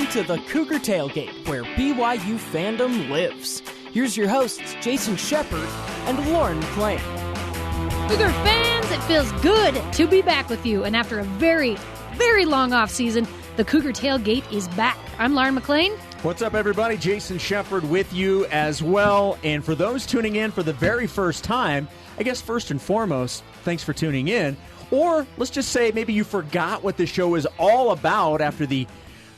Welcome to the Cougar Tailgate, where BYU fandom lives. Here's your hosts, Jason Shepherd and Lauren McClain. Cougar fans, it feels good to be back with you. And after a very, very long off season, the Cougar Tailgate is back. I'm Lauren McClain. What's up, everybody? Jason Shepherd with you as well. And for those tuning in for the very first time, I guess first and foremost, thanks for tuning in. Or let's just say maybe you forgot what the show is all about after the,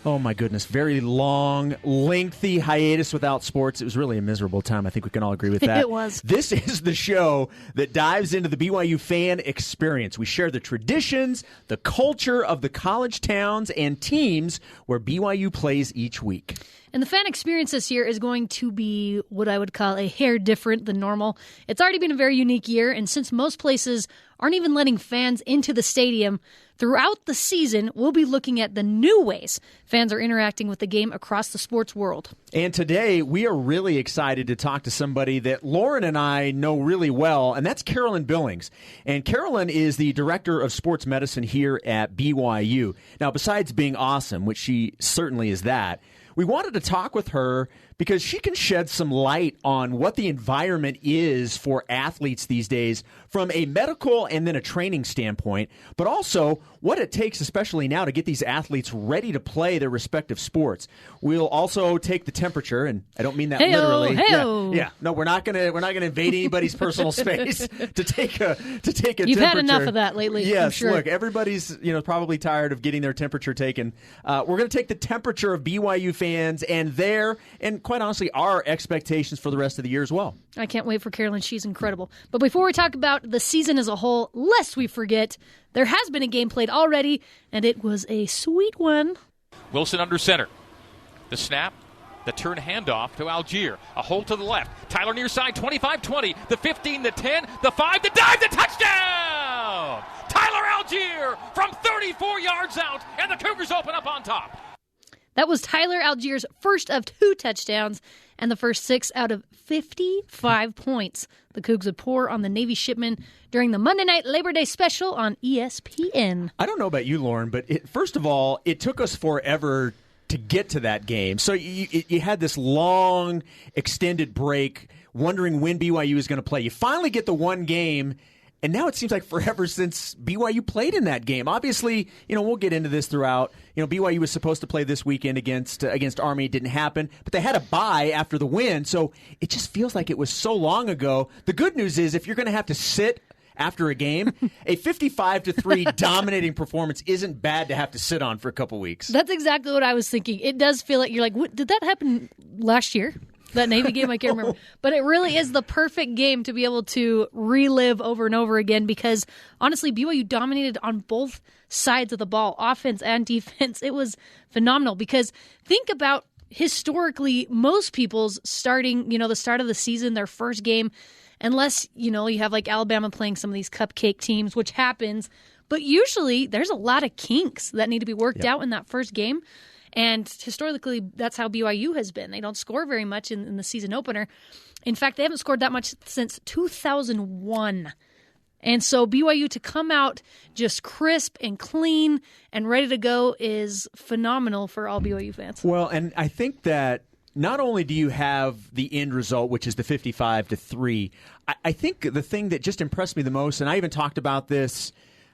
oh my goodness, very long, lengthy hiatus without sports. It was really a miserable time. I think we can all agree with that. It was. This is the show that dives into the BYU fan experience. We share the traditions, the culture of the college towns and teams where BYU plays each week. And the fan experience this year is going to be what I would call a hair different than normal. It's already been a very unique year, and since most places aren't even letting fans into the stadium, throughout the season, we'll be looking at the new ways fans are interacting with the game across the sports world. And today, we are really excited to talk to somebody that Lauren and I know really well, and that's Carolyn Billings. And Carolyn is the director of sports medicine here at BYU. Now, besides being awesome, which she certainly is that, we wanted to talk with her because she can shed some light on what the environment is for athletes these days from a medical and then a training standpoint, but also what it takes, especially now, to get these athletes ready to play their respective sports. We'll also take the temperature, and I don't mean that literally. Yeah. No, we're not gonna invade anybody's personal space to take a temperature. You've had enough of that lately. Yes, I'm sure. Look, everybody's probably tired of getting their temperature taken. We're going to take the temperature of BYU fans and quite honestly, our expectations for the rest of the year as well. I can't wait for Carolyn. She's incredible. But before we talk about the season as a whole, lest we forget, there has been a game played already, and it was a sweet one. Wilson under center. The snap, the turn handoff to Algier. A hole to the left. Tyler near side, 25-20. The 15, the 10, the 5, the dive, the touchdown! Tyler Algier from 34 yards out, and the Cougars open up on top. That was Tyler Algier's first of 2 touchdowns and the first 6 out of 55 points the Cougs would pour on the Navy shipmen during the Monday Night Labor Day special on ESPN. I don't know about you, Lauren, but first of all, it took us forever to get to that game. So you had this long, extended break wondering when BYU was going to play. You finally get the one game. And now it seems like forever since BYU played in that game. Obviously, we'll get into this throughout. BYU was supposed to play this weekend against Army. It didn't happen. But they had a bye after the win. So it just feels like it was so long ago. The good news is if you're going to have to sit after a game, a 55-3 dominating performance isn't bad to have to sit on for a couple weeks. That's exactly what I was thinking. It does feel like you're like, what, did that happen last year? That Navy game, I can't remember. But it really is the perfect game to be able to relive over and over again because, honestly, BYU dominated on both sides of the ball, offense and defense. It was phenomenal because think about historically most people's starting, the start of the season, their first game, unless, you have like Alabama playing some of these cupcake teams, which happens. But usually there's a lot of kinks that need to be worked out in that first game. And historically, that's how BYU has been. They don't score very much in the season opener. In fact, they haven't scored that much since 2001. And so BYU to come out just crisp and clean and ready to go is phenomenal for all BYU fans. Well, and I think that not only do you have the end result, which is the 55-3, I think the thing that just impressed me the most, and I even talked about this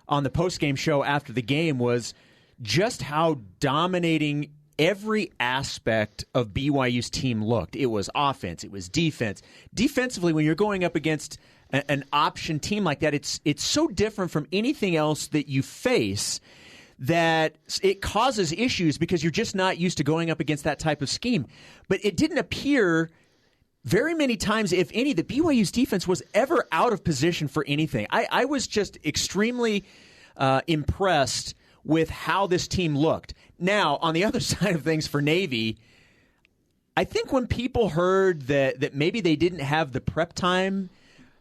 on the postgame show after the game, was just how dominating every aspect of BYU's team looked. It was offense. It was defense. Defensively, when you're going up against an option team like that, it's so different from anything else that you face that it causes issues because you're just not used to going up against that type of scheme. But it didn't appear very many times, if any, that BYU's defense was ever out of position for anything. I was just extremely impressed with how this team looked. Now, on the other side of things for Navy, I think when people heard that maybe they didn't have the prep time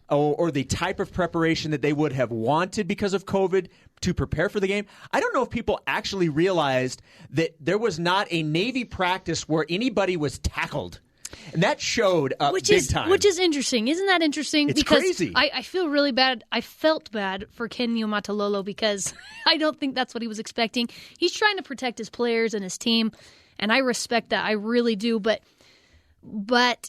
or the type of preparation that they would have wanted because of COVID to prepare for the game, I don't know if people actually realized that there was not a Navy practice where anybody was tackled. And that showed up big time. Which is interesting. Isn't that interesting? It's because crazy. I feel really bad. I felt bad for Ken Niumatalolo because I don't think that's what he was expecting. He's trying to protect his players and his team. And I respect that. I really do. But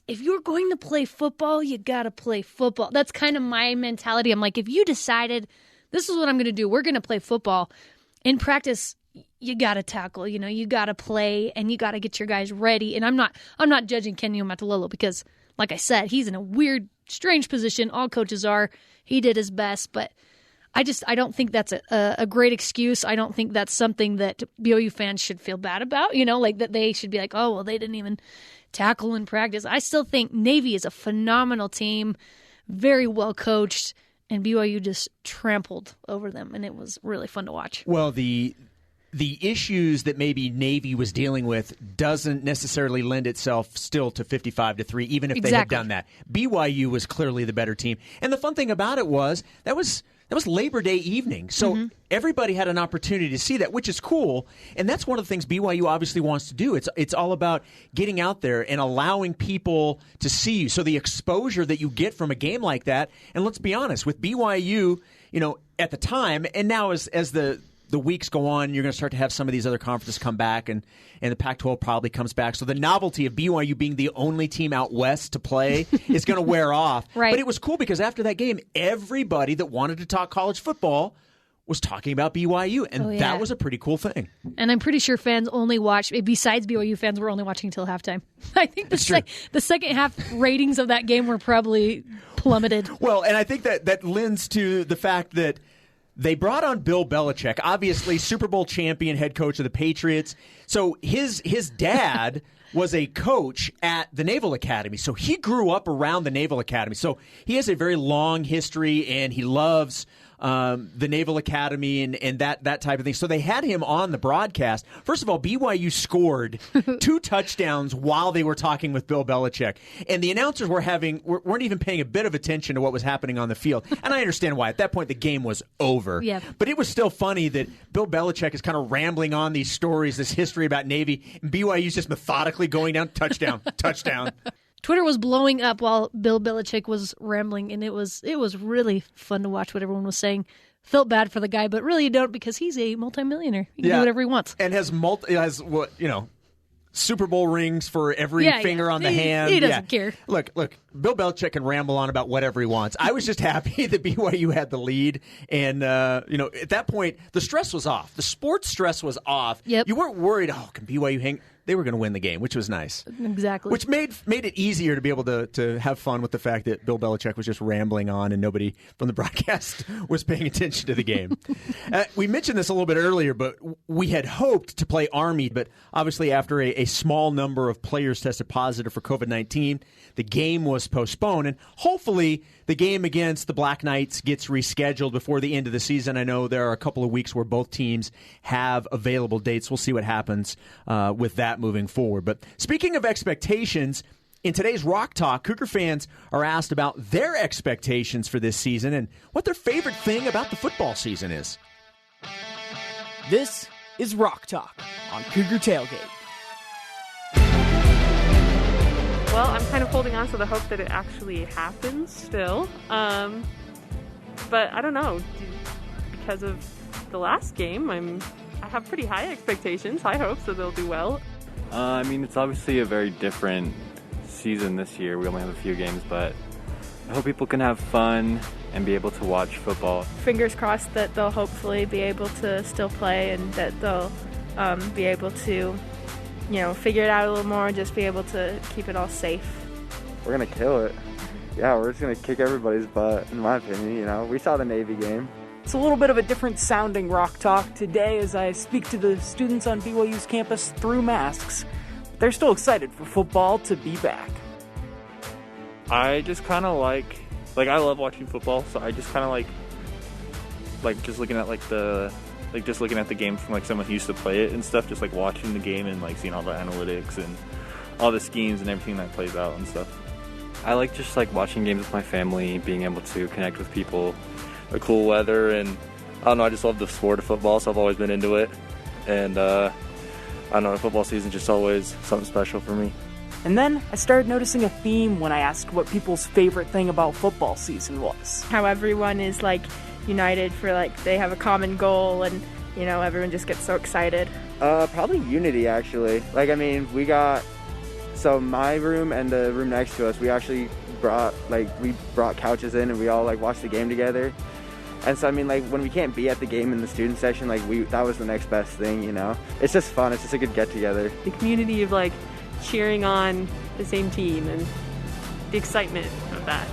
if you're going to play football, you got to play football. That's kind of my mentality. I'm like, if you decided this is what I'm going to do, we're going to play football. In practice, you got to tackle, you got to play, and you got to get your guys ready. And I'm not judging Kenny Omatololo because, like I said, he's in a weird, strange position. All coaches are. He did his best, but I don't think that's a great excuse. I don't think that's something that BYU fans should feel bad about, like that they should be like, oh, well, they didn't even tackle in practice. I still think Navy is a phenomenal team, very well coached, and BYU just trampled over them, and it was really fun to watch. Well, the issues that maybe Navy was dealing with doesn't necessarily lend itself still to 55-3, even if they had done that. BYU was clearly the better team. And the fun thing about it was that was Labor Day evening. So everybody had an opportunity to see that, which is cool. And that's one of the things BYU obviously wants to do. It's all about getting out there and allowing people to see you. So the exposure that you get from a game like that, and let's be honest, with BYU, at the time, and now as the weeks go on, you're going to start to have some of these other conferences come back, and the Pac-12 probably comes back. So the novelty of BYU being the only team out west to play is going to wear off. Right. But it was cool because after that game, everybody that wanted to talk college football was talking about BYU, and that was a pretty cool thing. And I'm pretty sure fans only watch, besides BYU fans, were only watching until halftime. I think the second half ratings of that game were probably plummeted. Well, and I think that lends to the fact that they brought on Bill Belichick, obviously Super Bowl champion head coach of the Patriots. So his dad was a coach at the Naval Academy. So he grew up around the Naval Academy. So he has a very long history, and he loves the Naval Academy and that type of thing. So they had him on the broadcast. First of all, BYU scored 2 touchdowns while they were talking with Bill Belichick. And the announcers weren't even paying a bit of attention to what was happening on the field. And I understand why. At that point, the game was over. Yeah. But it was still funny that Bill Belichick is kind of rambling on these stories, this history about Navy, and BYU's just methodically going down, touchdown, touchdown. Twitter was blowing up while Bill Belichick was rambling, and it was really fun to watch what everyone was saying. Felt bad for the guy, but really you don't, because he's a multimillionaire. He can do whatever he wants. And has Super Bowl rings for every finger on the hand. He doesn't care. Look, Bill Belichick can ramble on about whatever he wants. I was just happy that BYU had the lead. And, at that point, the stress was off. The sports stress was off. Yep. You weren't worried, can BYU hang? They were going to win the game, which was nice. Exactly. Which made it easier to be able to have fun with the fact that Bill Belichick was just rambling on and nobody from the broadcast was paying attention to the game. We mentioned this a little bit earlier, but we had hoped to play Army, but obviously after a small number of players tested positive for COVID-19, the game was postponed. And hopefully the game against the Black Knights gets rescheduled before the end of the season. I know there are a couple of weeks where both teams have available dates. We'll see what happens with that moving forward. But speaking of expectations, in today's Rock Talk, Cougar fans are asked about their expectations for this season and what their favorite thing about the football season is. This is Rock Talk on Cougar Tailgate. Well, I'm kind of holding on to the hope that it actually happens still. But I don't know. Because of the last game, I have pretty high expectations, high hopes that they'll do well. It's obviously a very different season this year. We only have a few games, but I hope people can have fun and be able to watch football. Fingers crossed that they'll hopefully be able to still play and that they'll be able to, figure it out a little more and just be able to keep it all safe. We're going to kill it. Yeah, we're just going to kick everybody's butt, in my opinion. We saw the Navy game. It's a little bit of a different sounding Rock Talk today as I speak to the students on BYU's campus through masks. They're still excited for football to be back. I just kind of like I love watching football, so I just kind of like just looking at just looking at the game from someone who used to play it and stuff, just watching the game and seeing all the analytics and all the schemes and everything that plays out and stuff. I like just watching games with my family, being able to connect with people. The cool weather, and I don't know, I just love the sport of football, so I've always been into it. And I don't know, the football season just always something special for me. And then I started noticing a theme when I asked what people's favorite thing about football season was. How everyone is united for they have a common goal and everyone just gets so excited. Probably unity, actually. Like, I mean, so my room and the room next to us, we actually brought couches in and we all, like, watched the game together. And so, I mean, like, when we can't be at the game in the student section, like, that was the next best thing, you know? It's just fun. It's just a good get-together. The community of, like, cheering on the same team and the excitement of that.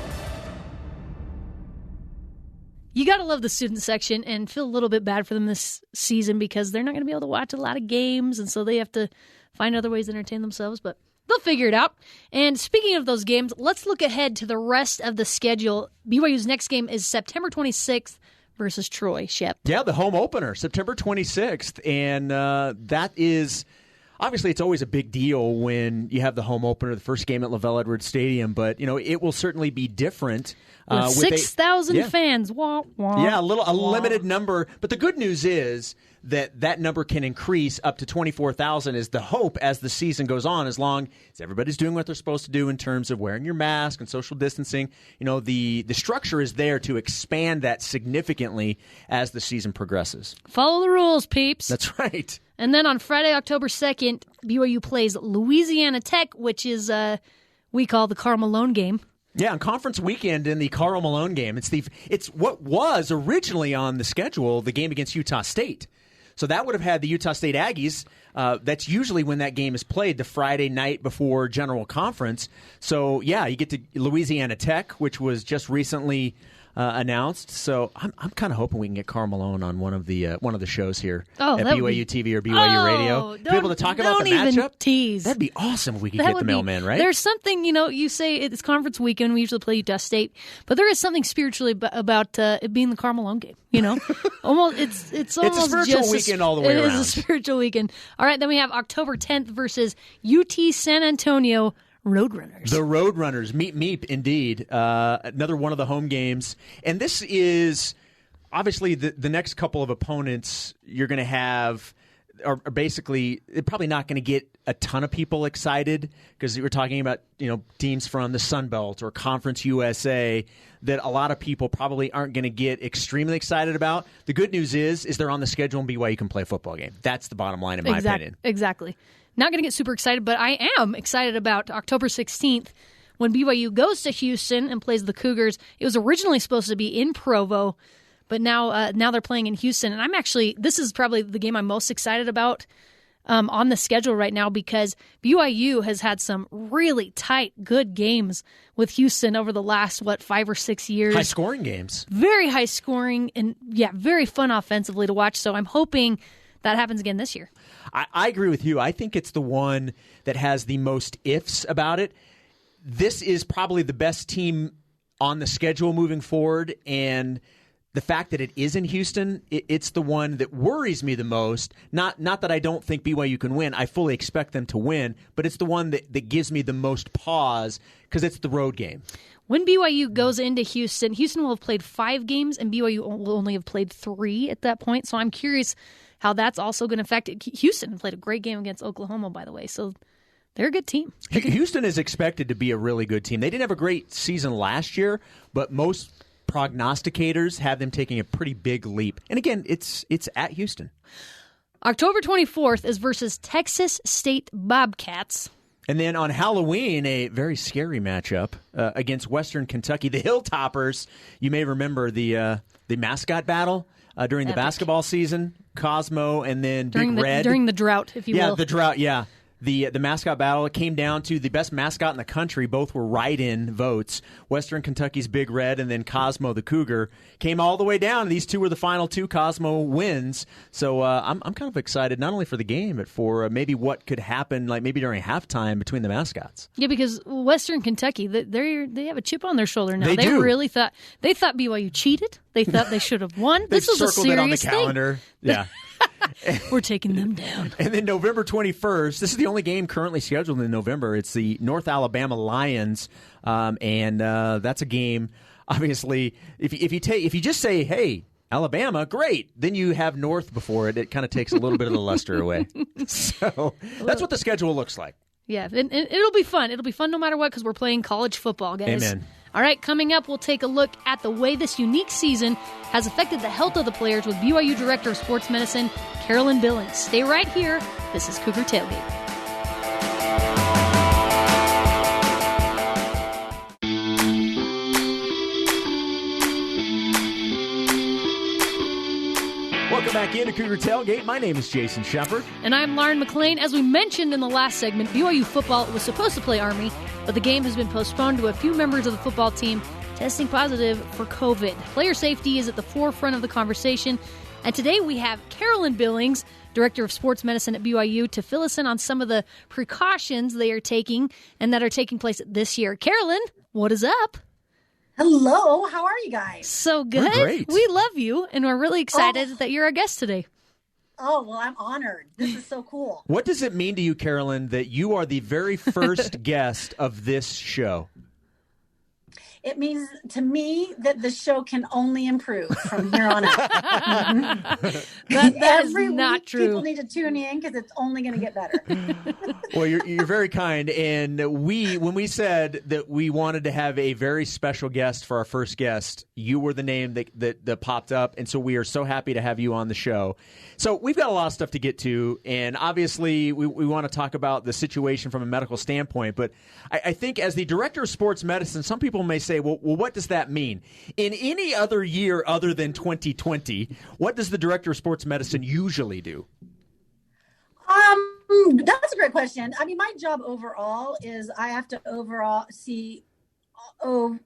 You got to love the student section and feel a little bit bad for them this season because they're not going to be able to watch a lot of games, and so they have to find other ways to entertain themselves, but they'll figure it out. And speaking of those games, let's look ahead to the rest of the schedule. BYU's next game is September 26th versus Troy. Shep. Yeah, the home opener, September 26th, and that is... Obviously, it's always a big deal when you have the home opener, the first game at Lavelle Edwards Stadium, but it will certainly be different. With 6,000 fans. Wah, wah, yeah, a limited number. But the good news is that number can increase up to 24,000 is the hope as the season goes on, as long as everybody's doing what they're supposed to do in terms of wearing your mask and social distancing. The structure is there to expand that significantly as the season progresses. Follow the rules, peeps. That's right. And then on Friday, October 2nd, BYU plays Louisiana Tech, which is we call the Karl Malone game. Yeah, on conference weekend in the Karl Malone game. It's what was originally on the schedule, the game against Utah State. So that would have had the Utah State Aggies. That's usually when that game is played, the Friday night before General Conference. So, yeah, you get to Louisiana Tech, which was just recently announced. So I'm kind of hoping we can get Karl Malone on one of the shows here at BYUtv or BYU Radio. Be able to talk about the matchup. Tease. That'd be awesome if we could get the mailman, right? There's something, you say it's conference weekend. We usually play Utah State, but there is something spiritually about it being the Karl Malone game. Almost it's almost a spiritual weekend all the way around. It is a spiritual weekend. All right, then we have October 10th versus UT San Antonio. Roadrunners. The Roadrunners. Meep, indeed. Another one of the home games. And this is obviously the next couple of opponents you're going to have are basically they're probably not going to get a ton of people excited because we're talking about teams from the Sun Belt or Conference USA that a lot of people probably aren't going to get extremely excited about. The good news is they're on the schedule and BYU can play a football game. That's the bottom line in my opinion. Exactly. Not going to get super excited, but I am excited about October 16th when BYU goes to Houston and plays the Cougars. It was originally supposed to be in Provo, but now they're playing in Houston. And this is probably the game I'm most excited about on the schedule right now because BYU has had some really tight, good games with Houston over the last, 5 or 6 years. High-scoring games. Very high-scoring and, very fun offensively to watch. So I'm hoping that happens again this year. I agree with you. I think it's the one that has the most ifs about it. This is probably the best team on the schedule moving forward, and the fact that it is in Houston, it's the one that worries me the most. Not that I don't think BYU can win. I fully expect them to win, but it's the one that gives me the most pause because it's the road game. When BYU goes into Houston will have played 5 games, and BYU will only have played 3 at that point. So I'm curious how that's also going to affect it. Houston played a great game against Oklahoma, by the way, so they're a good team. Houston is expected to be a really good team. They didn't have a great season last year, but most prognosticators have them taking a pretty big leap. And again, it's at Houston. October 24th is versus Texas State Bobcats. And then on Halloween, a very scary matchup against Western Kentucky. The Hilltoppers, you may remember the mascot battle during the basketball season. Cosmo and then Big Red. During the drought, if you will. Yeah, the drought, yeah. The mascot battle, it came down to the best mascot in the country. Both were write-in votes. Western Kentucky's Big Red and then Cosmo the Cougar came all the way down. These two were the final 2. Cosmo wins. So I'm kind of excited not only for the game, but for maybe what could happen, like maybe during halftime between the mascots. Yeah, because Western Kentucky, they have a chip on their shoulder now. They do. Really thought BYU cheated. They thought they should have won. This was a serious it on the calendar. Thing. Yeah. We're taking them down. And then November 21st, this is the only game currently scheduled in November. It's the North Alabama Lions, and that's a game. Obviously, if you just say, "Hey, Alabama, great," then you have North before it. It kind of takes a little bit of the luster away. So that's what the schedule looks like. Yeah, and it'll be fun. It'll be fun no matter what because we're playing college football, guys. Amen. All right, coming up, we'll take a look at the way this unique season has affected the health of the players with BYU Director of Sports Medicine, Carolyn Billings. Stay right here. This is Cougar Tailgate. Welcome back into Cougar Tailgate. My name is Jason Shepherd. And I'm Lauren McClain. As we mentioned in the last segment, BYU football was supposed to play Army, but the game has been postponed due to a few members of the football team testing positive for COVID. Player safety is at the forefront of the conversation. And today we have Carolyn Billings, Director of Sports Medicine at BYU, to fill us in on some of the precautions they are taking and that are taking place this year. Carolyn, what is up? Hello, how are you guys? So good. We're great. We love you, and we're really excited that you're our guest today. Oh, well, I'm honored. This is so cool. What does it mean to you, Carolyn, that you are the very first guest of this show? It means to me that the show can only improve from here on out. that is not week, true. People need to tune in because it's only going to get better. Well, you're very kind. And when we said that we wanted to have a very special guest for our first guest, you were the name that popped up. And so we are so happy to have you on the show. So we've got a lot of stuff to get to. And obviously, we want to talk about the situation from a medical standpoint. But I think as the Director of Sports Medicine, some people may say, well, what does that mean? In any other year other than 2020, what does the Director of Sports Medicine usually do? That's a great question. I mean, my job overall is I have to oversee all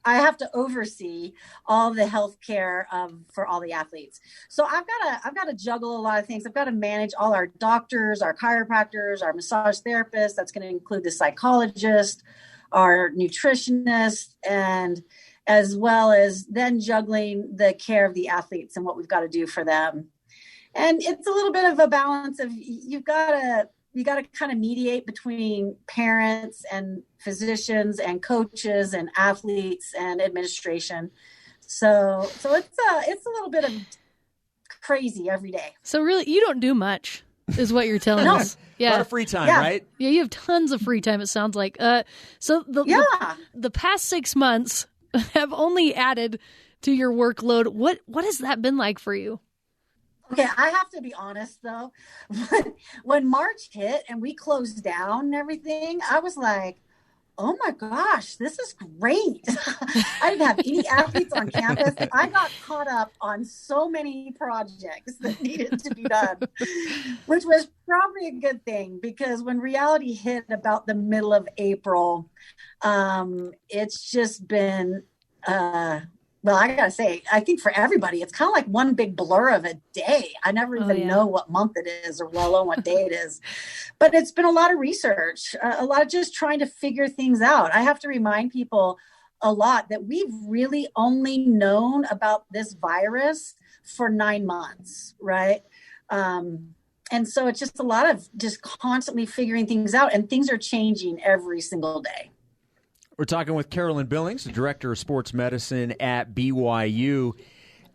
the health care for all the athletes. So I've got to juggle a lot of things. I've got to manage all our doctors, our chiropractors, our massage therapists. That's going to include the psychologist, our nutritionist, and as well as then juggling the care of the athletes and what we've got to do for them. And it's a little bit of a balance of you got to kind of mediate between parents and physicians and coaches and athletes and administration. So it's a little bit of crazy every day. So really, you don't do much, is what you're telling us. Yeah. A lot of free time, right? Yeah, you have tons of free time, it sounds like. So the past 6 months have only added to your workload. What has that been like for you? Okay, I have to be honest, though. When March hit and we closed down and everything, I was like, oh my gosh, this is great. I didn't have any athletes on campus. I got caught up on so many projects that needed to be done, which was probably a good thing because when reality hit about the middle of April, it's just been, well, I got to say, I think for everybody, it's kind of like one big blur of a day. I never even know what month it is or let alone what day it is. But it's been a lot of research, a lot of just trying to figure things out. I have to remind people a lot that we've really only known about this virus for 9 months, right? And so it's just a lot of just constantly figuring things out, and things are changing every single day. We're talking with Carolyn Billings, the Director of Sports Medicine at BYU.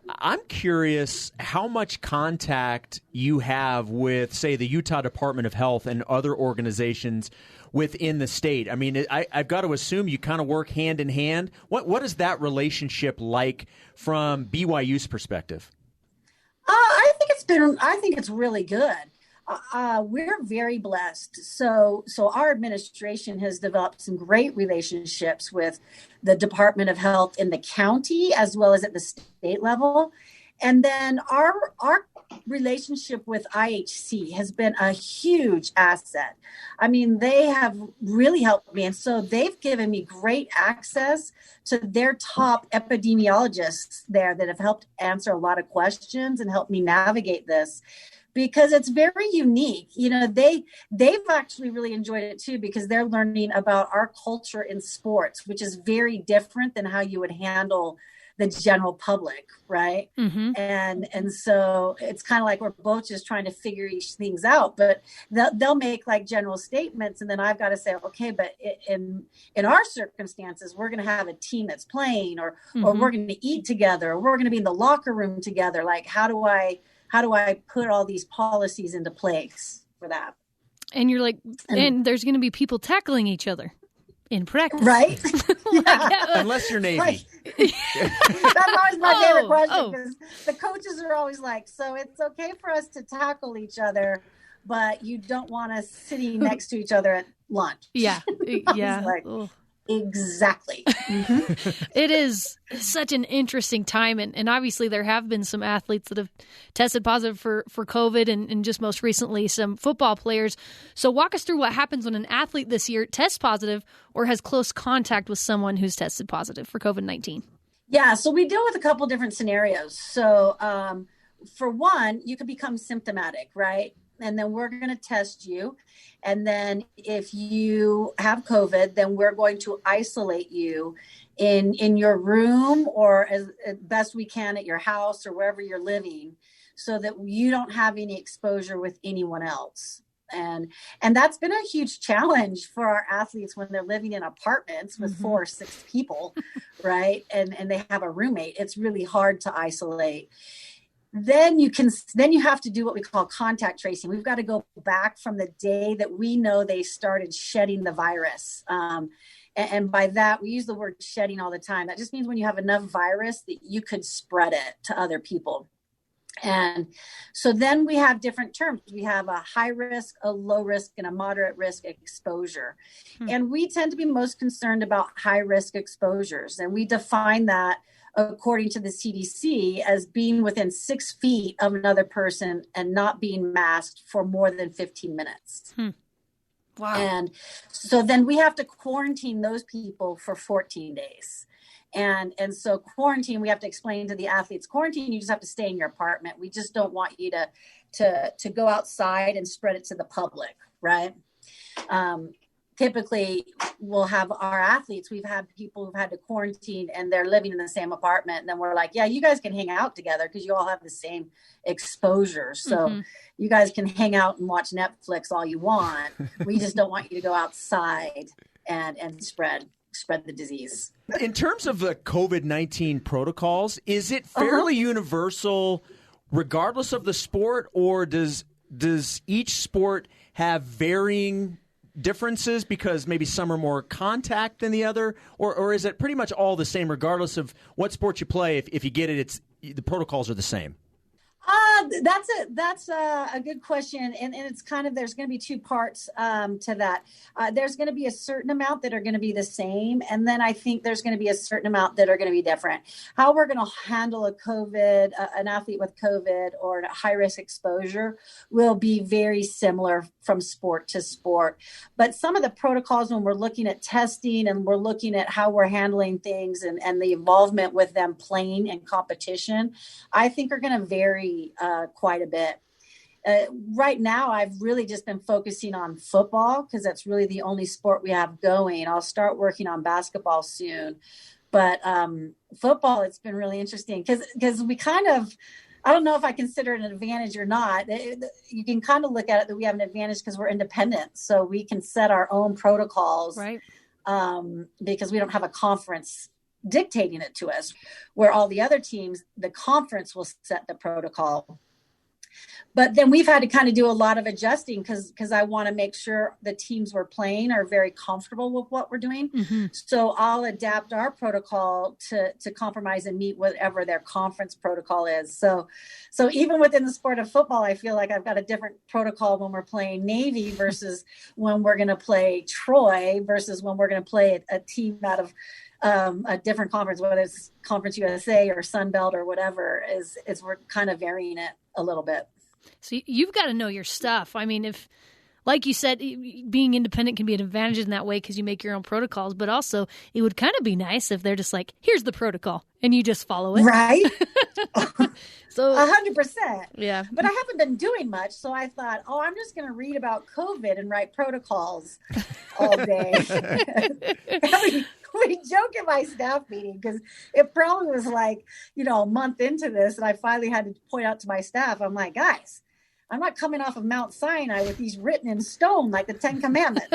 I'm curious how much contact you have with, say, the Utah Department of Health and other organizations within the state. I mean, I've got to assume you kind of work hand in hand. What is that relationship like from BYU's perspective? I think it's really good. We're very blessed. So our administration has developed some great relationships with the Department of Health in the county as well as at the state level. And then our relationship with IHC has been a huge asset. I mean, they have really helped me. And so they've given me great access to their top epidemiologists there that have helped answer a lot of questions and helped me navigate this. Because it's very unique. You know, they've actually really enjoyed it too, because they're learning about our culture in sports, which is very different than how you would handle the general public, right? Mm-hmm. And so it's kind of like we're both just trying to figure these things out, but they'll make like general statements, and then I've got to say, okay, but in our circumstances, we're going to have a team that's playing, or we're going to eat together, or we're going to be in the locker room together. Like, how do I put all these policies into place for that? And you're like, and there's going to be people tackling each other. In practice. Right? Yeah. Unless you're Navy. That's always my favorite question because the coaches are always like, so it's okay for us to tackle each other, but you don't want us sitting next to each other at lunch. Yeah. Yeah. Like, exactly. Mm-hmm. It is such an interesting time. And obviously there have been some athletes that have tested positive for COVID and just most recently some football players. So walk us through what happens when an athlete this year tests positive or has close contact with someone who's tested positive for COVID-19. Yeah, so we deal with a couple different scenarios. So for one, you could become symptomatic, right? And then we're going to test you. And then if you have COVID, then we're going to isolate you in your room or as best we can at your house or wherever you're living so that you don't have any exposure with anyone else. And that's been a huge challenge for our athletes when they're living in apartments with 4 or 6 people, right? And they have a roommate. It's really hard to isolate. Then you have to do what we call contact tracing. We've got to go back from the day that we know they started shedding the virus. And by that, we use the word shedding all the time. That just means when you have enough virus that you could spread it to other people. And so then we have different terms. We have a high risk, a low risk, and a moderate risk exposure. And we tend to be most concerned about high risk exposures. And we define that according to the CDC as being within 6 feet of another person and not being masked for more than 15 minutes. Wow. And so then we have to quarantine those people for 14 days. And so quarantine, we have to explain to the athletes, quarantine, you just have to stay in your apartment. We just don't want you to go outside and spread it to the public, right? Typically, we'll have our athletes, we've had people who've had to quarantine and they're living in the same apartment. And then we're like, yeah, you guys can hang out together because you all have the same exposure. So you guys can hang out and watch Netflix all you want. We just don't want you to go outside and spread the disease. In terms of the COVID-19 protocols, is it fairly universal regardless of the sport, or does each sport have varying differences because maybe some are more contact than the other, or is it pretty much all the same regardless of what sport you play? If you get it, the protocols are the same. That's a good question. And it's kind of, there's going to be 2 parts to that. There's going to be a certain amount that are going to be the same. And then I think there's going to be a certain amount that are going to be different. How we're going to handle an athlete with COVID or a high risk exposure will be very similar from sport to sport. But some of the protocols when we're looking at testing and we're looking at how we're handling things and the involvement with them playing in competition, I think are going to vary quite a bit. Right now, I've really just been focusing on football because that's really the only sport we have going. I'll start working on basketball soon. But football, it's been really interesting because we kind of, I don't know if I consider it an advantage or not. You can kind of look at it that we have an advantage because we're independent. So we can set our own protocols, right? Because we don't have a conference dictating it to us, where all the other teams, the conference will set the protocol. But then we've had to kind of do a lot of adjusting because I want to make sure the teams we're playing are very comfortable with what we're doing. So I'll adapt our protocol to compromise and meet whatever their conference protocol is. So even within the sport of football, I feel like I've got a different protocol when we're playing Navy versus when we're going to play Troy versus when we're going to play a team out of a different conference, whether it's Conference USA or Sun Belt or whatever, is we're kind of varying it a little bit. So you've got to know your stuff. I mean, if, like you said, being independent can be an advantage in that way because you make your own protocols, but also it would kind of be nice if they're just like, here's the protocol, and you just follow it. Right. So 100%. Yeah. But I haven't been doing much, so I thought, I'm just going to read about COVID and write protocols all day. We joke in my staff meeting because it probably was like, a month into this, and I finally had to point out to my staff, I'm like, guys, I'm not coming off of Mount Sinai with these written in stone like the Ten Commandments.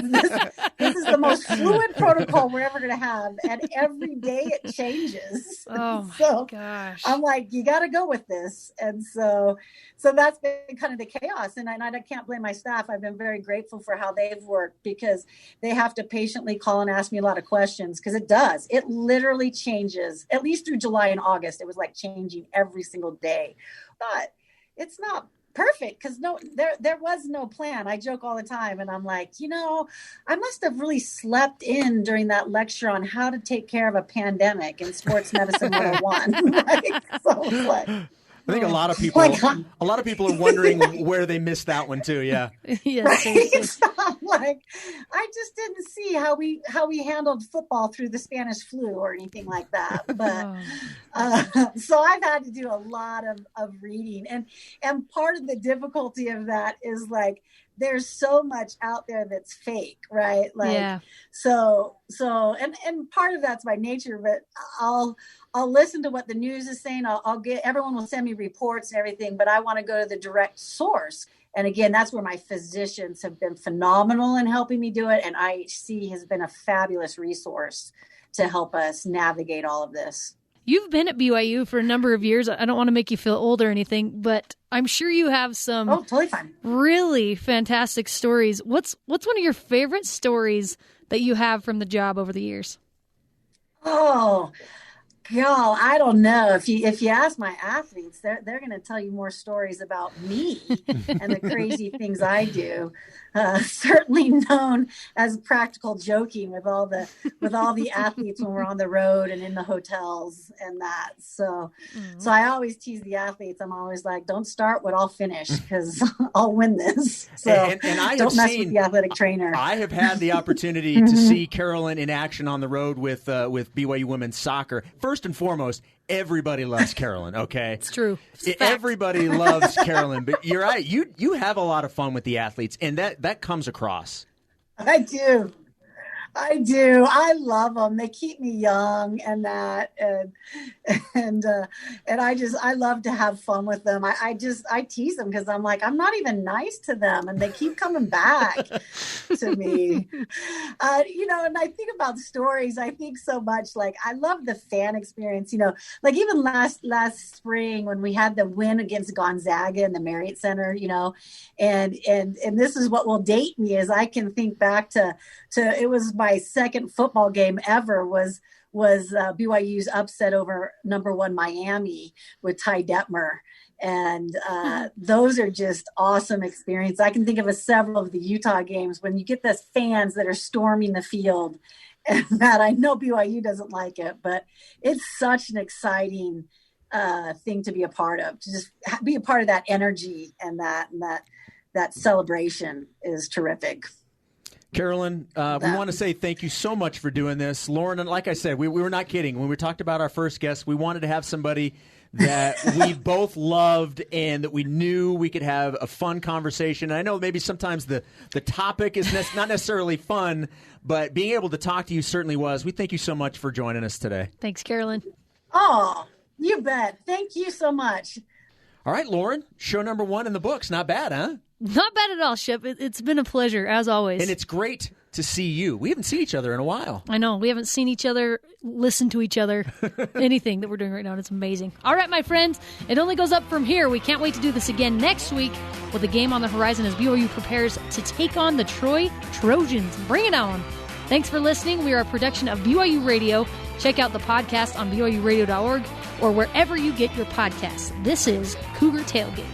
This is the most fluid protocol we're ever going to have, and every day it changes. Oh my gosh! I'm like, you got to go with this, and so that's been kind of the chaos. And I can't blame my staff. I've been very grateful for how they've worked, because they have to patiently call and ask me a lot of questions, because it literally changes. At least through July and August, it was like changing every single day. But it's not perfect, because there was no plan. I joke all the time, and I'm like, I must have really slept in during that lecture on how to take care of a pandemic in Sports Medicine 101. Right? So it's like, I think a lot of people are wondering where they missed that one too. Yeah. Yes. Right? Like, I just didn't see how we handled football through the Spanish flu or anything like that. But so I've had to do a lot of reading, and part of the difficulty of that is like, there's so much out there that's fake, right? Like, yeah. So, and part of that's by nature, but I'll listen to what the news is saying. Everyone will send me reports and everything, but I want to go to the direct source. And again, that's where my physicians have been phenomenal in helping me do it. And IHC has been a fabulous resource to help us navigate all of this. You've been at BYU for a number of years. I don't want to make you feel old or anything, but I'm sure you have some totally fine. Really fantastic stories. What's one of your favorite stories that you have from the job over the years? Oh, God, I don't know. If you ask my athletes, they're going to tell you more stories about me and the crazy things I do. Certainly known as practical joking with all the athletes when we're on the road and in the hotels and that. So I always tease the athletes. I'm always like, don't start what I'll finish, because I'll win this. So and I don't mess with the athletic trainer. I have had the opportunity to see Carolyn in action on the road with BYU women's soccer. First and foremost, everybody loves Carolyn, okay? It's true. Everybody loves Carolyn, but you're right. You have a lot of fun with the athletes, and that comes across. I do. I love them. They keep me young and that, and I love to have fun with them. I tease them, because I'm like, I'm not even nice to them, and they keep coming back to me. And I think about stories. I think so much, like, I love the fan experience, like even last spring when we had the win against Gonzaga in the Marriott Center, and this is what will date me, is I can think back to it was my second football game ever was BYU's upset over #1 Miami with Ty Detmer. And those are just awesome experiences. I can think of several of the Utah games when you get the fans that are storming the field, and that I know BYU doesn't like it, but it's such an exciting thing to be a part of, to just be a part of that energy, and that celebration is terrific. Carolyn, we want to say thank you so much for doing this. Lauren, and like I said, we were not kidding. When we talked about our first guest, we wanted to have somebody that we both loved and that we knew we could have a fun conversation. And I know maybe sometimes the topic is not necessarily fun, but being able to talk to you certainly was. We thank you so much for joining us today. Thanks, Carolyn. Oh, you bet. Thank you so much. All right, Lauren, show #1 in the books. Not bad, huh? Not bad at all, Shep. It's been a pleasure, as always. And it's great to see you. We haven't seen each other in a while. I know. We haven't seen each other, listened to each other, anything that we're doing right now. And it's amazing. All right, my friends, it only goes up from here. We can't wait to do this again next week with a game on the horizon as BYU prepares to take on the Troy Trojans. Bring it on. Thanks for listening. We are a production of BYU Radio. Check out the podcast on BYURadio.org or wherever you get your podcasts. This is Cougar Tailgate.